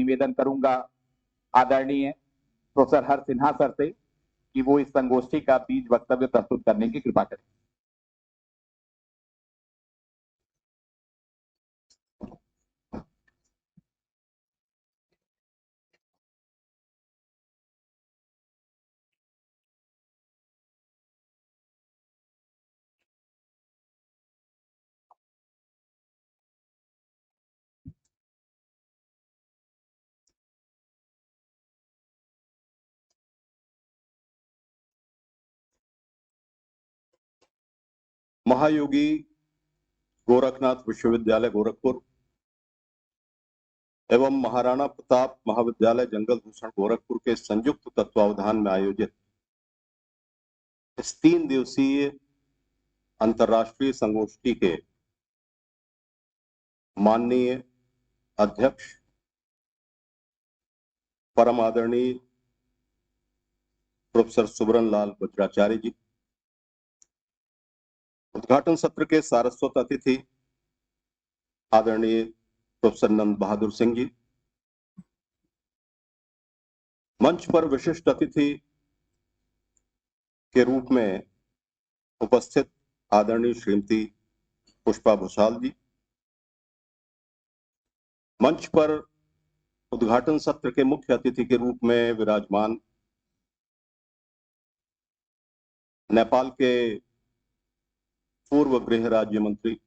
निवेदन करूंगा आदरणीय प्रोफेसर हर्ष सिन्हा सर से कि वो इस संगोष्ठी का बीज वक्तव्य प्रस्तुत करने की कृपा करें। महायोगी गोरखनाथ विश्वविद्यालय गोरखपुर एवं महाराणा प्रताप महाविद्यालय जंगल भूषण गोरखपुर के संयुक्त तत्वावधान में आयोजित इस 3 दिवसीय अंतर्राष्ट्रीय संगोष्ठी के माननीय अध्यक्ष परम आदरणीय प्रोफेसर सुबरन लाल वज्राचार्य जी, उद्घाटन सत्र के सारस्वत अतिथि आदरणीय प्रोफेसर नंद बहादुर सिंह जी, मंच पर विशिष्ट अतिथि के रूप में उपस्थित आदरणीय श्रीमती पुष्पा भूसाल जी, मंच पर उद्घाटन सत्र के मुख्य अतिथि के रूप में विराजमान नेपाल के पूर्व गृह राज्य मंत्री,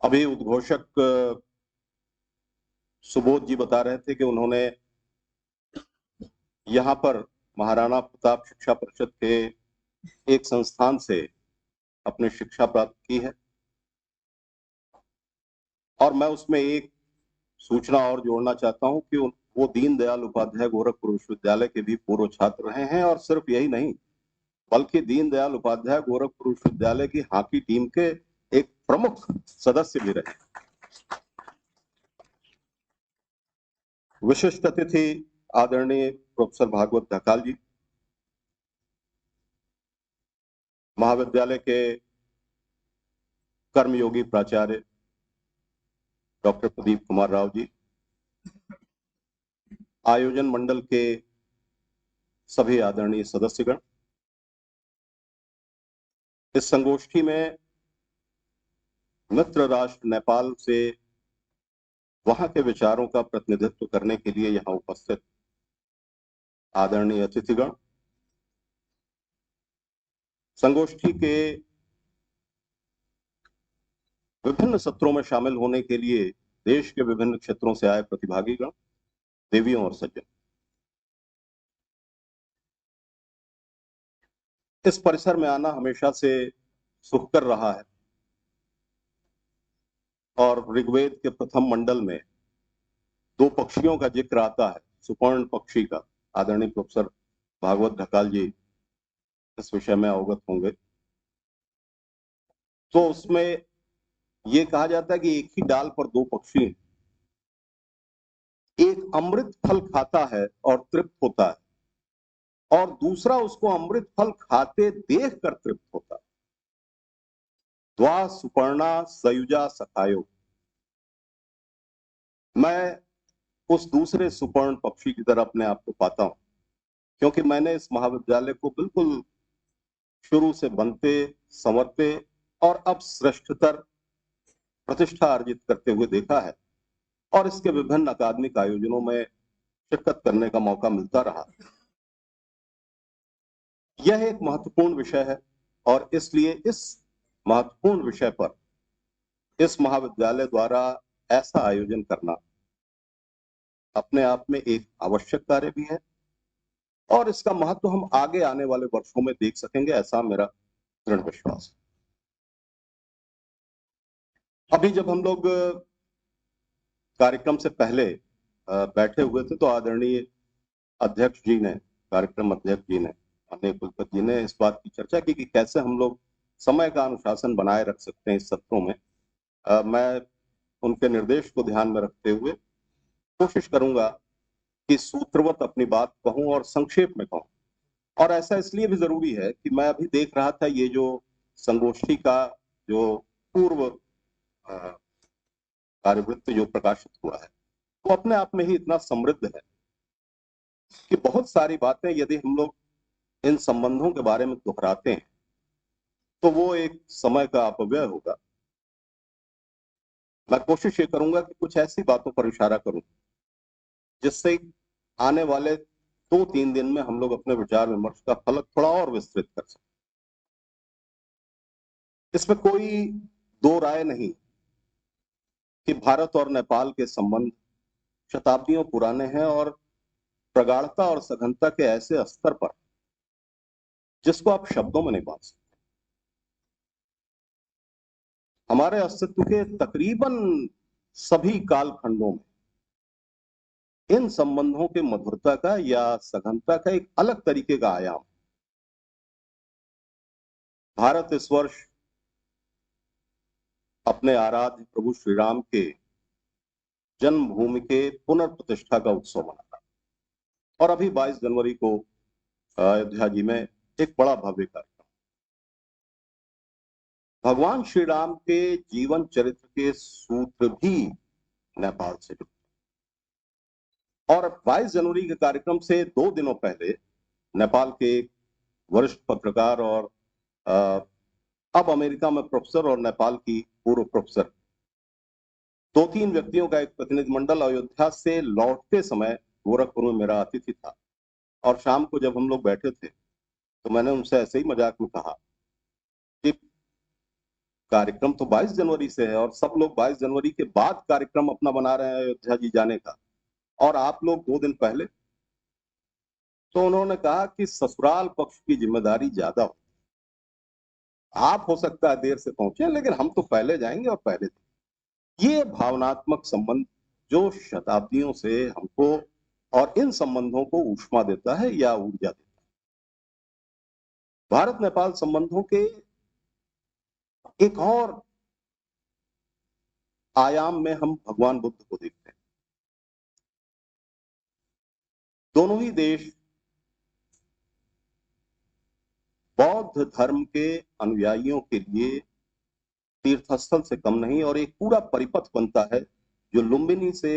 अभी उद्घोषक सुबोध जी बता रहे थे कि उन्होंने यहाँ पर महाराणा प्रताप शिक्षा परिषद के एक संस्थान से अपनी शिक्षा प्राप्त की है, और मैं उसमें एक सूचना और जोड़ना चाहता हूं कि वो दीनदयाल उपाध्याय गोरखपुर विश्वविद्यालय के भी पूर्व छात्र रहे हैं, और सिर्फ यही नहीं बल्कि दीनदयाल उपाध्याय गोरखपुर विश्वविद्यालय की हॉकी टीम के एक प्रमुख सदस्य भी रहे। विशिष्ट अतिथि आदरणीय प्रोफेसर भागवत ढकाल जी, महाविद्यालय के कर्मयोगी प्राचार्य डॉक्टर प्रदीप कुमार राव जी, आयोजन मंडल के सभी आदरणीय सदस्यगण, इस संगोष्ठी में मित्र राष्ट्र नेपाल से वहां के विचारों का प्रतिनिधित्व करने के लिए यहां उपस्थित आदरणीय अतिथिगण, संगोष्ठी के विभिन्न सत्रों में शामिल होने के लिए देश के विभिन्न क्षेत्रों से आए प्रतिभागीगण, देवियों और सज्जन, इस परिसर में आना हमेशा से सुखकर रहा है, और ऋग्वेद के प्रथम मंडल में 2 पक्षियों का जिक्र आता है, सुपर्ण पक्षी का। आदरणीय प्रोफेसर भागवत ढकाल जी इस विषय में अवगत होंगे। तो उसमें यह कहा जाता है कि एक ही डाल पर 2 पक्षी हैं, एक अमृत फल खाता है और तृप्त होता है, और दूसरा उसको अमृत फल खाते देख कर तृप्त होता है। द्वा सुपर्णा सयुजा सखायो, मैं उस दूसरे सुपर्ण पक्षी की तरह अपने आप को पाता हूं, क्योंकि मैंने इस महाविद्यालय को बिल्कुल शुरू से बनते संवरते और अब श्रेष्ठतर प्रतिष्ठा अर्जित करते हुए देखा है, और इसके विभिन्न अकादमिक आयोजनों में शिरकत करने का मौका मिलता रहा। यह एक महत्वपूर्ण विषय है, और इसलिए इस महत्वपूर्ण विषय पर इस महाविद्यालय द्वारा ऐसा आयोजन करना अपने आप में एक आवश्यक कार्य भी है, और इसका महत्व हम आगे आने वाले वर्षों में देख सकेंगे, ऐसा मेरा दृढ़ विश्वास है। अभी जब हम लोग कार्यक्रम से पहले बैठे हुए थे, तो आदरणीय अध्यक्ष जी ने, कार्यक्रम अध्यक्ष जी ने, माननीय कुलपति जी ने इस बात की चर्चा की कि कैसे हम लोग समय का अनुशासन बनाए रख सकते हैं इस सत्रों में। मैं उनके निर्देश को ध्यान में रखते हुए कोशिश करूंगा कि सूत्रवत अपनी बात कहूं और संक्षेप में कहूं, और ऐसा इसलिए भी जरूरी है कि मैं अभी देख रहा था ये जो संगोष्ठी का जो पूर्व कार्यवृत्त जो प्रकाशित हुआ है, वो अपने आप में ही इतना समृद्ध है कि बहुत सारी बातें यदि हम लोग इन संबंधों के बारे में दोहराते हैं तो वो एक समय का अपव्यय होगा। मैं कोशिश ये करूंगा कि कुछ ऐसी बातों पर इशारा करूं जिससे आने वाले 2-3 दिन में हम लोग अपने विचार विमर्श का फलक थोड़ा और विस्तृत कर सकें। इसमें कोई दो राय नहीं कि भारत और नेपाल के संबंध शताब्दियों पुराने हैं और प्रगाढ़ता और सघनता के ऐसे स्तर पर जिसको आप शब्दों में नहीं बांध सकते। हमारे अस्तित्व के तकरीबन सभी कालखंडों में इन संबंधों के मधुरता का या सघनता का एक अलग तरीके का आयाम। भारत इस वर्ष अपने आराध्य प्रभु श्री राम के जन्मभूमि के पुनर्प्रतिष्ठा का उत्सव मना रहा है और अभी 22 जनवरी को अयोध्या जी में एक बड़ा भव्य कार्यक्रम। भगवान श्री राम के जीवन चरित्र के सूत्र भी नेपाल से जुड़े और 22 जनवरी के कार्यक्रम से 2 दिनों पहले नेपाल के एक वरिष्ठ पत्रकार और अब अमेरिका में प्रोफेसर और नेपाल की पूर्व प्रोफेसर 2-3 व्यक्तियों का एक प्रतिनिधिमंडल अयोध्या से लौटते समय गोरखपुर में मेरा अतिथि था और शाम को जब हम लोग बैठे थे तो मैंने उनसे ऐसे ही मजाक में कहा कि कार्यक्रम तो 22 जनवरी से है और सब लोग 22 जनवरी के बाद कार्यक्रम अपना बना रहे हैं अयोध्या जी जाने का और आप लोग 2 दिन पहले। तो उन्होंने कहा कि ससुराल पक्ष की जिम्मेदारी ज्यादा हो, आप हो सकता है देर से पहुंचे लेकिन हम तो पहले जाएंगे और पहले ये भावनात्मक संबंध जो शताब्दियों से हमको और इन संबंधों को ऊष्मा देता है या ऊर्जा देता है। भारत नेपाल संबंधों के एक और आयाम में हम भगवान बुद्ध को देखते हैं। दोनों ही देश बौद्ध धर्म के अनुयायियों के लिए तीर्थस्थल से कम नहीं और एक पूरा परिपथ बनता है जो लुम्बिनी से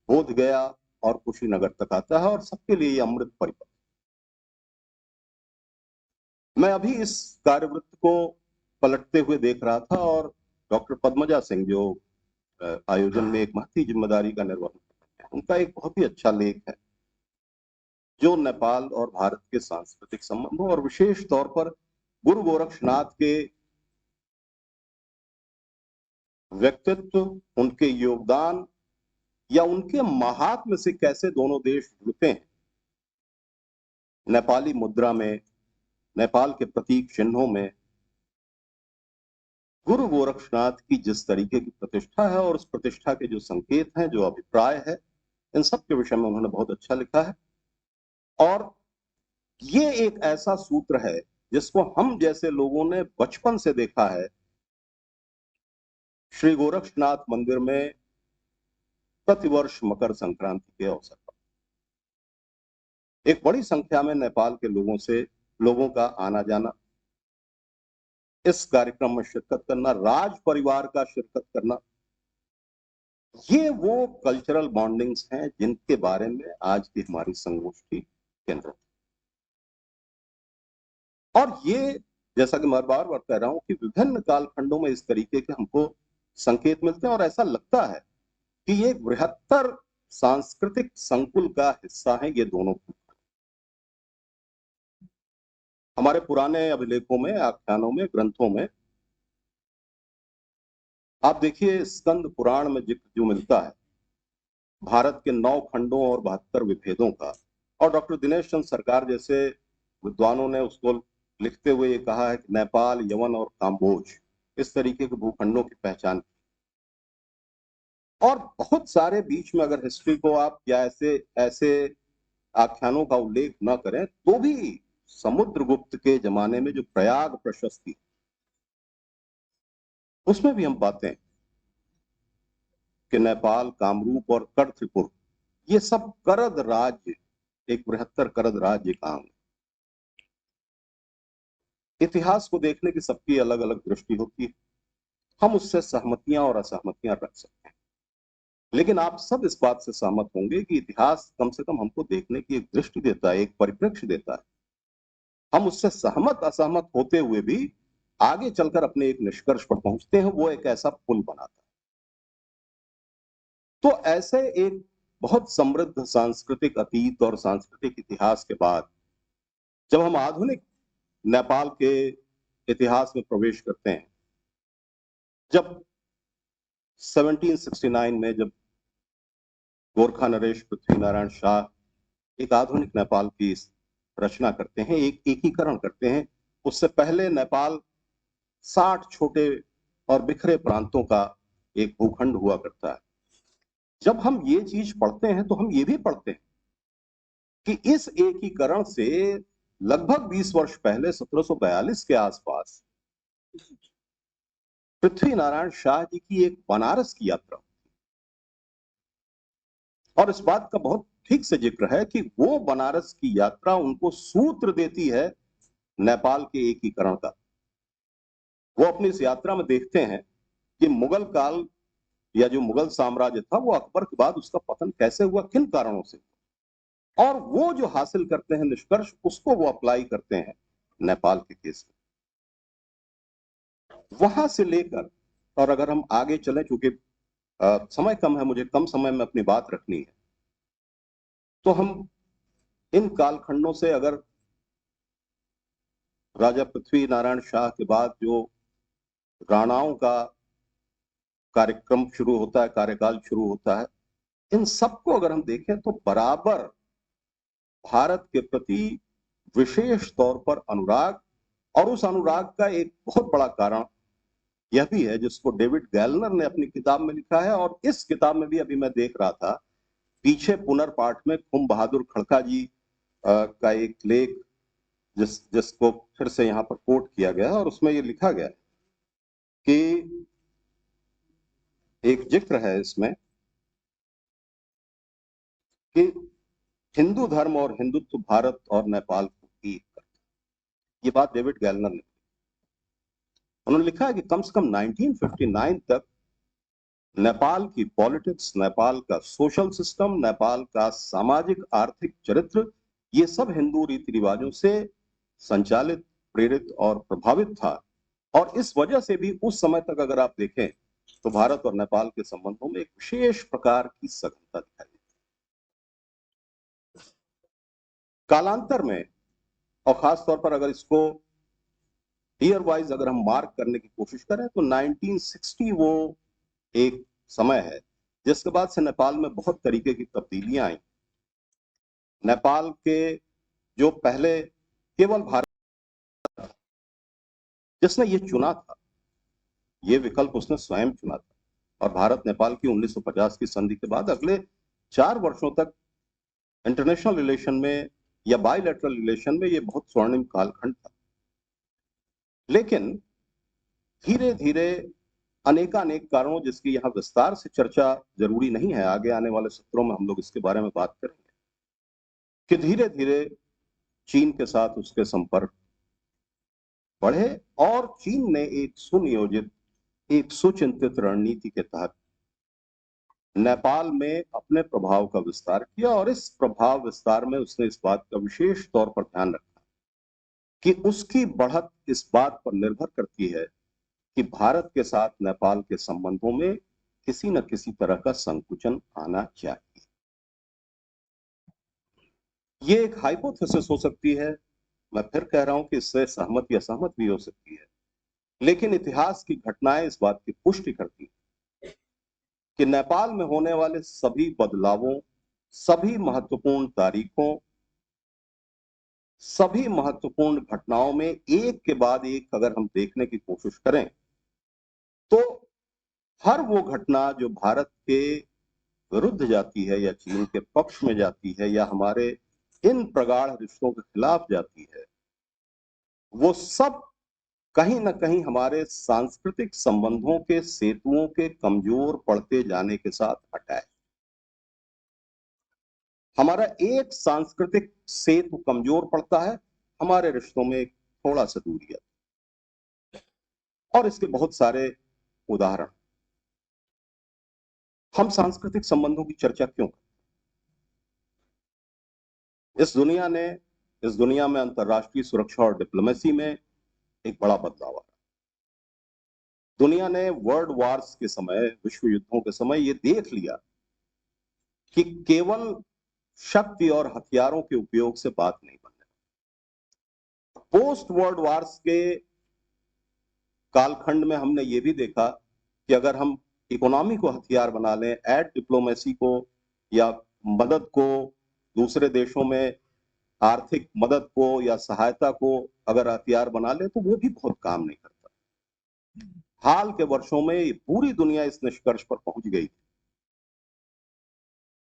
बोध गया और कुशीनगर तक आता है और सबके लिए यह अमृत परिपथ। मैं अभी इस कार्यवृत्त को पलटते हुए देख रहा था और डॉक्टर पद्मजा सिंह जो आयोजन में एक महती जिम्मेदारी का निर्वहन करते हैं, उनका एक बहुत ही अच्छा लेख है जो नेपाल और भारत के सांस्कृतिक संबंधों और विशेष तौर पर गुरु गोरक्षनाथ के व्यक्तित्व, उनके योगदान या उनके महात्म्य से कैसे दोनों देश जुड़ते हैं। नेपाली मुद्रा में, नेपाल के प्रतीक चिन्हों में गुरु गोरक्षनाथ की जिस तरीके की प्रतिष्ठा है और उस प्रतिष्ठा के जो संकेत हैं, जो अभिप्राय है, इन सब के विषय में उन्होंने बहुत अच्छा लिखा है। और ये एक ऐसा सूत्र है जिसको हम जैसे लोगों ने बचपन से देखा है। श्री गोरक्षनाथ मंदिर में प्रतिवर्ष मकर संक्रांति के अवसर पर एक बड़ी संख्या में नेपाल के लोगों का आना जाना, इस कार्यक्रम में शिरकत करना, राज परिवार का शिरकत करना, ये वो कल्चरल बॉन्डिंग्स हैं जिनके बारे में आज की हमारी संगोष्ठी केंद्रित। और ये जैसा कि मैं बार बार कह रहा हूं कि विभिन्न कालखंडों में इस तरीके के हमको संकेत मिलते हैं और ऐसा लगता है कि ये बृहत्तर सांस्कृतिक संकुल का हिस्सा है ये दोनों। हमारे पुराने अभिलेखों में, आख्यानों में, ग्रंथों में आप देखिए स्कंद पुराण में जिक्र जो मिलता है भारत के 9 खंडों और 72 विभेदों का, और डॉक्टर दिनेश चंद्र सरकार जैसे विद्वानों ने उसको लिखते हुए ये कहा है कि नेपाल, यवन और काम्बोज इस तरीके के भूखंडों की पहचान की। और बहुत सारे बीच में अगर हिस्ट्री को आप या ऐसे आख्यानों का उल्लेख न करें तो भी समुद्रगुप्त के जमाने में जो प्रयाग प्रशस्ति, उसमें भी हम पाते हैं कि नेपाल, कामरूप और कर त्रिपुर ये सब करद राज्य, एक बृहत्तर करद राज्य का अंग। इतिहास को देखने की सबकी अलग अलग दृष्टि होती है, हम उससे सहमतियां और असहमतियां रख सकते हैं, लेकिन आप सब इस बात से सहमत होंगे कि इतिहास कम से कम हमको देखने की एक दृष्टि देता है, एक परिप्रेक्ष्य देता है। हम उससे सहमत असहमत होते हुए भी आगे चलकर अपने एक निष्कर्ष पर पहुंचते हैं, वो एक ऐसा पुल बनाता है। तो ऐसे एक बहुत समृद्ध सांस्कृतिक अतीत और सांस्कृतिक इतिहास के बाद जब हम आधुनिक नेपाल के इतिहास में प्रवेश करते हैं, जब 1769 में जब गोरखा नरेश पृथ्वीनारायण शाह एक आधुनिक नेपाल की रचना करते हैं, एक एकीकरण करते हैं। उससे पहले नेपाल 60 छोटे और बिखरे प्रांतों का एक भूखंड हुआ करता है। जब हम ये चीज पढ़ते हैं तो हम ये भी पढ़ते हैं कि इस एकीकरण से लगभग 20 वर्ष पहले 1742 के आसपास पृथ्वीनारायण शाह जी की एक बनारस की यात्रा, और इस बात का बहुत ठीक से जिक्र है कि वो बनारस की यात्रा उनको सूत्र देती है नेपाल के एकीकरण का। वो अपनी इस यात्रा में देखते हैं कि मुगल काल या जो मुगल साम्राज्य था वो अकबर के बाद उसका पतन कैसे हुआ, किन कारणों से, और वो जो हासिल करते हैं निष्कर्ष, उसको वो अप्लाई करते हैं नेपाल के केस में। वहां से लेकर, और अगर हम आगे चलें, चूंकि समय कम है, मुझे कम समय में अपनी बात रखनी है, तो हम इन कालखंडों से अगर राजा पृथ्वी नारायण शाह के बाद जो राणाओं का कार्यक्रम शुरू होता है, कार्यकाल शुरू होता है, इन सबको अगर हम देखें तो बराबर भारत के प्रति विशेष तौर पर अनुराग, और उस अनुराग का एक बहुत बड़ा कारण यह भी है जिसको डेविड गैलनर ने अपनी किताब में लिखा है, और इस किताब में भी अभी मैं देख रहा था पीछे पुनर्पाठ में खुम बहादुर खड़का जी का एक लेख जिसको फिर से यहाँ पर कोट किया गया है, और उसमें ये लिखा गया है कि एक जिक्र है इसमें कि हिंदू धर्म और हिंदुत्व भारत और नेपाल को एक करता है। ये बात डेविड गैलनर ने, उन्होंने लिखा है कि कम से कम 1959 तक नेपाल की पॉलिटिक्स, नेपाल का सोशल सिस्टम, नेपाल का सामाजिक आर्थिक चरित्र, ये सब हिंदू रीति रिवाजों से संचालित, प्रेरित और प्रभावित था। और इस वजह से भी उस समय तक अगर आप देखें तो भारत और नेपाल के संबंधों में एक विशेष प्रकार की सघनता दिखाई देती है। कालांतर में, और खास तौर पर अगर इसको ईयर वाइज अगर हम मार्क करने की कोशिश करें, तो 1960 वो एक समय है जिसके बाद से नेपाल में बहुत तरीके की तब्दीलियां आई। नेपाल के जो पहले केवल भारत जिसने ये चुना था, ये विकल्प उसने स्वयं चुना था, और भारत नेपाल की 1950 की संधि के बाद अगले 4 वर्षों तक इंटरनेशनल रिलेशन में या बायलैटरल रिलेशन में ये बहुत स्वर्णिम कालखंड था। लेकिन धीरे धीरे अनेकानेक कारणों, जिसकी यहां विस्तार से चर्चा जरूरी नहीं है, आगे आने वाले सत्रों में हम लोग इसके बारे में बात करेंगे, कि धीरे धीरे चीन के साथ उसके संपर्क बढ़े, और चीन ने एक सुनियोजित, एक सुचिंतित रणनीति के तहत नेपाल में अपने प्रभाव का विस्तार किया। और इस प्रभाव विस्तार में उसने इस बात का विशेष तौर पर ध्यान रखा कि उसकी बढ़त इस बात पर निर्भर करती है कि भारत के साथ नेपाल के संबंधों में किसी न किसी तरह का संकुचन आना चाहिए। ये एक हाइपोथेसिस हो सकती है, मैं फिर कह रहा हूं कि इससे सहमत या असहमत भी हो सकती है, लेकिन इतिहास की घटनाएं इस बात की पुष्टि करती है कि नेपाल में होने वाले सभी बदलावों, सभी महत्वपूर्ण तारीखों, सभी महत्वपूर्ण घटनाओं में एक के बाद एक अगर हम देखने की कोशिश करें, तो हर वो घटना जो भारत के विरुद्ध जाती है या चीन के पक्ष में जाती है या हमारे इन प्रगाढ़ रिश्तों के खिलाफ जाती है, वो सब कहीं ना कहीं हमारे सांस्कृतिक संबंधों के सेतुओं के कमजोर पड़ते जाने के साथ हटा है। हमारा एक सांस्कृतिक सेतु कमजोर पड़ता है, हमारे रिश्तों में थोड़ा सा दूरी है। और इसके बहुत सारे उदाहरण, हम सांस्कृतिक संबंधों की चर्चा क्यों करें? इस दुनिया में अंतर्राष्ट्रीय सुरक्षा और डिप्लोमेसी में एक बड़ा बदलाव आ रहा है। दुनिया ने वर्ल्ड वार्स के समय, विश्व युद्धों के समय ये देख लिया कि केवल शक्ति और हथियारों के उपयोग से बात नहीं बनने। पोस्ट वर्ल्ड वार्स के कालखंड में हमने ये भी देखा कि अगर हम इकोनॉमी को हथियार बना लें, एड डिप्लोमेसी को या मदद को, दूसरे देशों में आर्थिक मदद को या सहायता को अगर हथियार बना ले तो वो भी बहुत काम नहीं करता। हाल के वर्षों में पूरी दुनिया इस निष्कर्ष पर पहुंच गई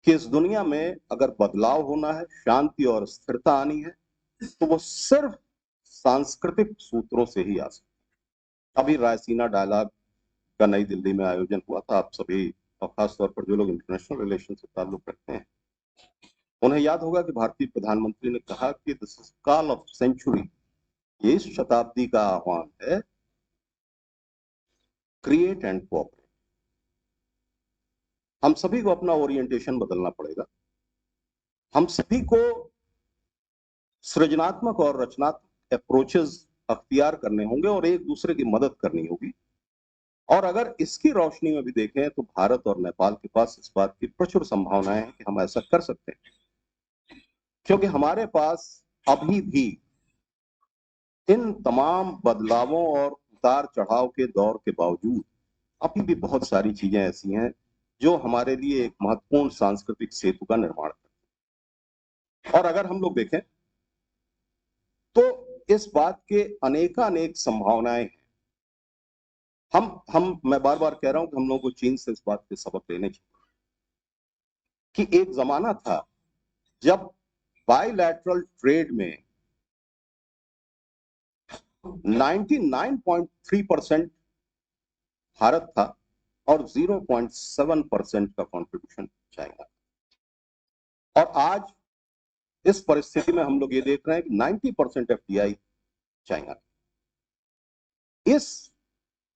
कि इस दुनिया में अगर बदलाव होना है, शांति और स्थिरता आनी है, तो वो सिर्फ सांस्कृतिक सूत्रों से ही आ सकती है। अभी रायसीना डायलॉग का नई दिल्ली में आयोजन हुआ था। आप सभी, और खासतौर पर जो लोग इंटरनेशनल रिलेशन से ताल्लुक रखते हैं, उन्हें याद होगा कि भारतीय प्रधानमंत्री ने कहा कि this is call of century, ये इस शताब्दी का आह्वान है, क्रिएट एंड कोऑपरेट। हम सभी को अपना ओरिएंटेशन बदलना पड़ेगा। हम सभी को सृजनात्मक और रचनात्मक अप्रोचेस अख्तियार करने होंगे और एक दूसरे की मदद करनी होगी। और अगर इसकी रोशनी में भी देखें तो भारत और नेपाल के पास इस बात की प्रचुर संभावनाएं हैं कि हम ऐसा कर सकते हैं, क्योंकि हमारे पास अभी भी इन तमाम बदलावों और उतार चढ़ाव के दौर के बावजूद अभी भी बहुत सारी चीजें ऐसी हैं जो हमारे लिए एक महत्वपूर्ण सांस्कृतिक सेतु का निर्माण करती हैं। और अगर हम लोग देखें तो इस बात के अनेकानेक संभावनाएं हैं। मैं बार बार कह रहा हूं कि हम लोगों को चीन से इस बात के सबक लेने चाहिए कि एक जमाना था जब बायलैटरल ट्रेड में 99.3% भारत था और 0.7% का कंट्रीब्यूशन चाइना। और आज इस परिस्थिति में हम लोग ये देख रहे हैं कि 90% एफडीआई चाइना। इस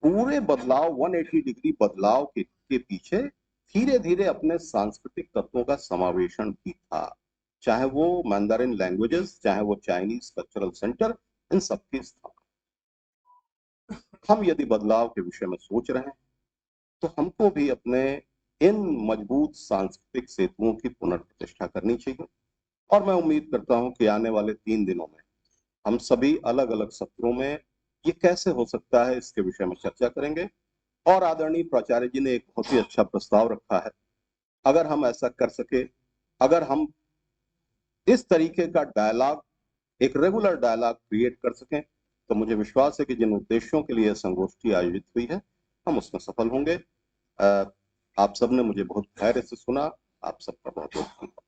पूरे बदलाव, 180 डिग्री बदलाव के पीछे धीरे धीरे अपने सांस्कृतिक तत्वों का समावेशन भी था, चाहे वो मैंडारिन लैंग्वेजेस, चाहे वो चाइनीज कल्चरल सेंटर, इन सबकी स्थापना। हम यदि बदलाव के विषय में सोच रहे हैं तो हमको भी अपने इन मजबूत सांस्कृतिक सेतुओं की पुनर्प्रतिष्ठा करनी चाहिए। और मैं उम्मीद करता हूं कि आने वाले 3 दिनों में हम सभी अलग अलग सत्रों में ये कैसे हो सकता है इसके विषय में चर्चा करेंगे। और आदरणीय प्राचार्य जी ने एक बहुत ही अच्छा प्रस्ताव रखा है। अगर हम ऐसा कर सके, अगर हम इस तरीके का डायलॉग, एक रेगुलर डायलॉग क्रिएट कर सकें, तो मुझे विश्वास है कि जिन उद्देश्यों के लिए संगोष्ठी आयोजित हुई है हम उसमें सफल होंगे। आप सबने मुझे बहुत धैर्य से सुना। आप सबका बहुत बहुत धन्यवाद।